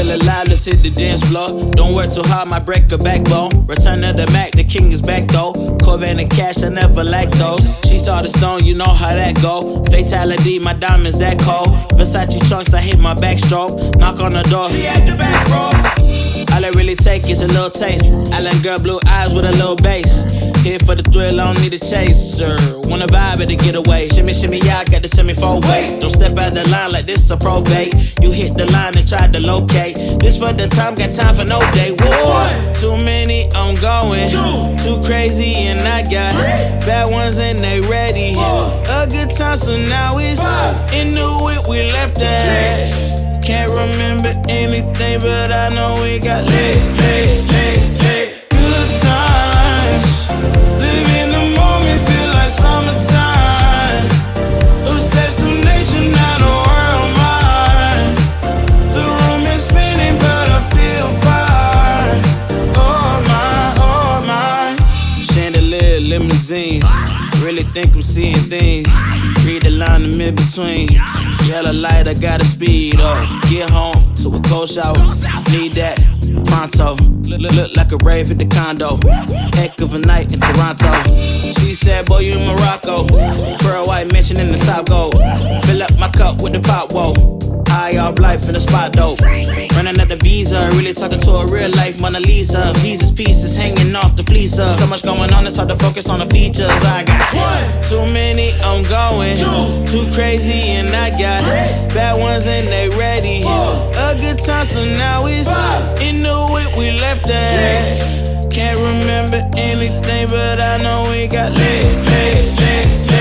Feel alive, let's hit the dance floor. Don't work too hard, might break a backbone. Return to the Mac, the king is back though. Corvette and cash, I never lack those. She saw the stone, you know how that go. Fatality, my diamonds that cold. Versace trunks, I hit my backstroke. Knock on the door, she at the back, bro. All I really take is a little taste. Island girl, blue eyes with a little bass. Here for the thrill, I don't need a chaser. Wanna vibe at the getaway. Shimmy, shimmy, yeah, I got the semi-four weight. Don't step out the line like this a probate. You hit the line and try to locate. This for the time, got time for no day. One, too many, I'm going. Too crazy and I got bad ones and they ready. A good time, so now it's into it, we left that. Can't remember anything, but I know we got lit. Good times, live in the moment, feel like summertime. Obsessed with nature, not a world mine. The room is spinning, but I feel fine. Oh my. Chandelier, limousines. Really think I'm seeing things. Read the line in mid-between. Yellow light, I gotta speed up. Get home to a cold shower. Need that pronto. Look like a rave at the condo. Heck of a night in Toronto. She said, boy, you in Morocco. Pearl white mention in the top gold. Fill up my cup with the pop, whoa. High off life in the spot, though. Running up the visa, really talking to a real life Mona Lisa. Jesus pieces hanging off the fleecer. So much going on, it's hard to focus on the features. I got too many, I'm going. Too crazy and I got bad ones and they ready. A good time, so now it's into it, we left that. Can't remember anything, but I know we got lit.